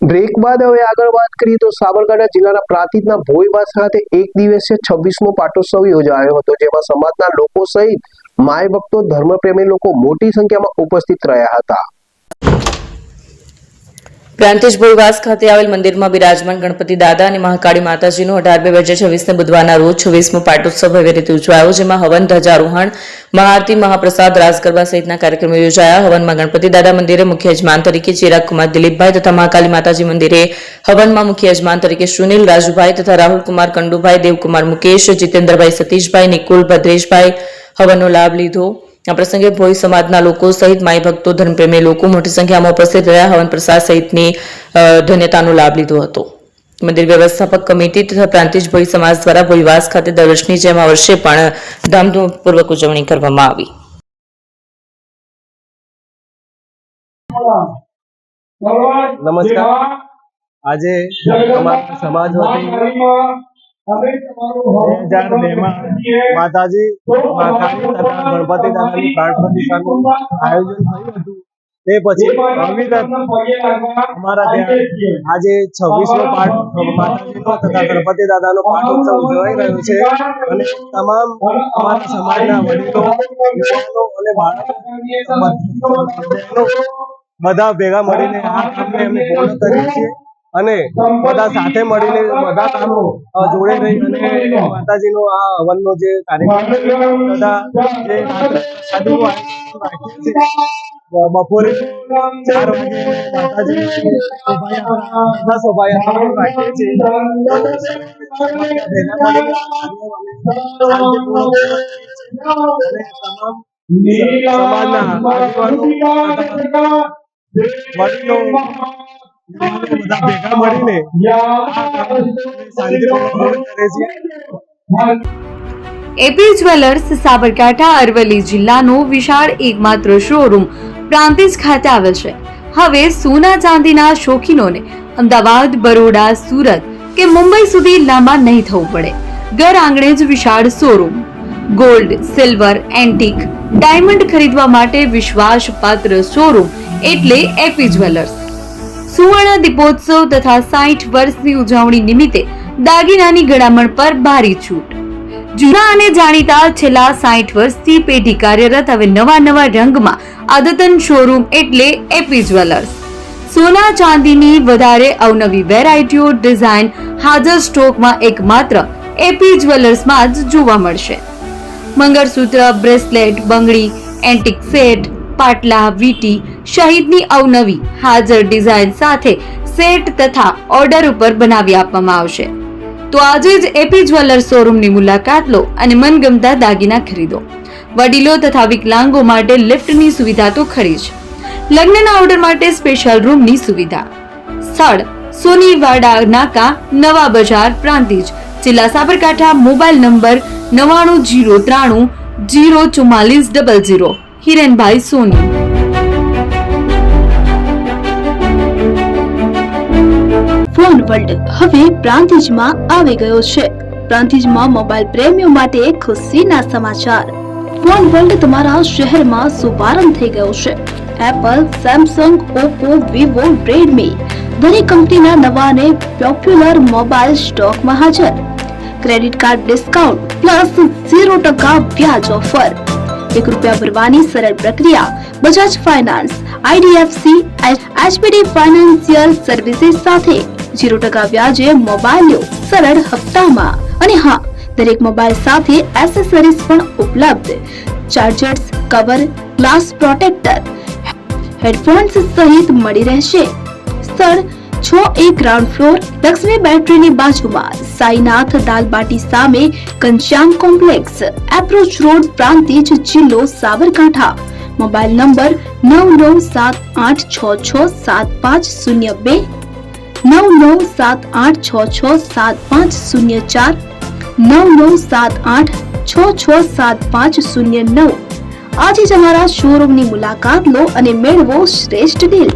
Break બાદ હવે આગળ વાત કરીએ તો સાબરકાંઠા જિલ્લાના પ્રાંતિજના ભોઈવાસ ખાતે એક દિવસીય 26મો પાટોત્સવ યોજાયો હતો, જેમાં સમાજના લોકો સહિત માય ભક્તો, ધર્મપ્રેમી લોકો મોટી સંખ્યામાં ઉપસ્થિત રહ્યા હતા. પ્રાંતિજ ભોઈવાસ ખાતે આવેલ મંદિરમાં બિરાજમાન ગણપતિ દાદા અને મહાકાળી માતાજીનો 18/2/2026 બુધવારના રોજ 26મો પાટોત્સવ ભવ્ય રીતે ઉજવાયો, જેમાં હવન, ધ્વજારોહણ, મહાઆરતી, મહાપ્રસાદ, રાસ ગરબા સહિતના કાર્યક્રમો યોજાયા. હવનમાં ગણપતિ દાદા મંદિરે મુખ્ય યજમાન તરીકે ચિરાગ કુમાર દિલીપભાઈ તથા મહાકાળી માતાજી મંદિરે હવનમાં મુખ્ય યજમાન તરીકે સુનિલ રાજુભાઈ તથા રાહુલ કુમાર કંડુભાઈ, દેવકુમાર મુકેશ, જીતેન્દ્રભાઈ સતીશભાઈ, નિકુલ ભદ્રેશભાઈ હવનનો લાભ લીધો. આ પ્રસંગે ભોઈ સમાજના લોકો સહિત માઈ ભક્તો, ધર્મપ્રેમી લોકો મોટી સંખ્યામાં ઉપસ્થિત રહ્યા હવન પ્રસાદ સહિતની ધન્યતાનો લાભ લીધો હતો. મંદિર વ્યવસ્થાપક કમિટી તથા પ્રાંતિજ ભોઈ સમાજ દ્વારા ભોઈવાસ ખાતે દર વર્ષની જેમ આ વર્ષે પણ ધામધૂમપૂર્વક ઉજવણી કરવામાં આવી. નમસ્કાર. આજે અમારા સમાજ વતી 2002માં માતાજી મહાકાળી તથા ગણપતિ દાદાની પ્રાણ પ્રતિષ્ઠાનું આયોજન થયું હતું. તે પછી અવિરત અમારા ત્યાં આજે 26મો પાઠ માતાજીનો તથા ગણપતિ દાદાનો પાઠોત્સવ ઉજવાઈ રહ્યો છે અને તમામ અમારા સમાજના વડીલો, યુવાનો અને બાળકો બધા ભેગા મળીને આ કામને અમે પૂર્ણ કરીએ છીએ અને બધા સાથે મળીને બધા કામો જોડે રહી અને માતાજીનો આ હવનનો જે કાર્યક્રમ તથા જે પ્રસાદીનું આયોજન રાખીએ છીએ. બપોરે 4 વાગે માતાજી શોભાયાત્રા રાખીએ છીએ. સમાજના વડીલો બધા ભેગા મળીને એપી જ્વેલર્સ સાબરકાંઠા અરવલ્લી જિલ્લાનો વિશાળ એકમાત્ર શોરૂમ પ્રાંતિજ ખાતે આવેલ છે. હવે સોના ચાંદીના શોખીનોને અમદાવાદ, બરોડા, સુરત કે મુંબઈ સુધી લાંબા નહીં થવું પડે. ઘર આંગણે જ વિશાળ showroom. Gold, silver, antique, diamond ખરીદવા માટે વિશ્વાસપાત્ર શોરૂમ એટલે એપી જ્વેલર્સ. સુવર્ણ દીપોત્સવ તથા 60 વર્ષની ઉજવણી નિમિત્તે દાગીનાની ગળામણ પર ભારી છૂટ. જૂના અને જાણીતા છેલ્લા 60 વર્ષથી પેઢી કાર્યરત હવે નવા રંગમાં અદ્યતન શોરૂમ એટલે એપી જ્વેલર્સ. સોના ચાંદીની વધારે અવનવી વેરાયટીઓ, ડિઝાઇન હાજર સ્ટોકમાં એકમાત્ર એપી જ્વેલર્સમાં જ જોવા મળશે. મંગળસૂત્ર, બ્રેસલેટ, બંગડી, એન્ટિક સેટ, પાટલા, વીટી સહિતની અવનવી હાજર ડિઝાઇન સાથે સેટ તથા ઓર્ડર ઉપર બનાવી આપવામાં આવશે. તો આજે જ એપી જ્વેલર્સ શોરૂમની મુલાકાત લો અને મનગમતા દાગીના ખરીદો. વડીલો તથા વિકલાંગો માટે લિફ્ટની સુવિધા તો ખરી જ. લગ્નના ઓર્ડર માટે સ્પેશિયલ રૂમની સુવિધા. સ્થળ સોનીવાડા નાકા, નવા બજાર, પ્રાંતિજ, જિલ્લા Sabarkantha. Mobile number 9903 04400. Hirenbhai Soni. Phone world હવે પ્રાંતિજમાં આવી ગયો છે. પ્રાંતિજમાં મોબાઈલ પ્રેમીઓ માટે ખુશીના સમાચાર. ફોન વર્લ્ડ તમારા શહેરમાં શુભારંભ થઈ ગયો છે. Apple, Samsung, Oppo, Vivo, Redmi દરેક કંપનીના નવા અને પોપ્યુલર મોબાઈલ સ્ટોકમાં હાજર. ક્રેડિટ કાર્ડ ડિસ્કાઉન્ટ પ્લસ 0% વ્યાજ ઓફર. ₹1 ભરવાની સરળ પ્રક્રિયા. બજાજ ફાઇનાન્સ, આઈડીએફસી, એચપીડી ફાઇનાન્સિયલ સર્વિસીસ સાથે 0% વ્યાજે મોબાઈલ લો સરળ હપ્તામાં. અને હા, દરેક મોબાઈલ સાથે એસેસરીઝ પણ ઉપલબ્ધ. Chargers, cover, glass protractor, headphones સહિત મળી રહેશે. સ્થળ 6A ગ્રાઉન્ડ ફ્લોર, લક્ષ્મી બેટરીની બાજુમાં, સાઈનાથ દાલબાટી સામે, Ghanshyam complex, approach road, Prantij, જિલ્લો સાબરકાંઠા. Mobile number 9978667502, 9978667504, 9978667509. આજે જ અમારા શોરૂમની મુલાકાત લો અને મેળવો શ્રેષ્ઠ ડીલ.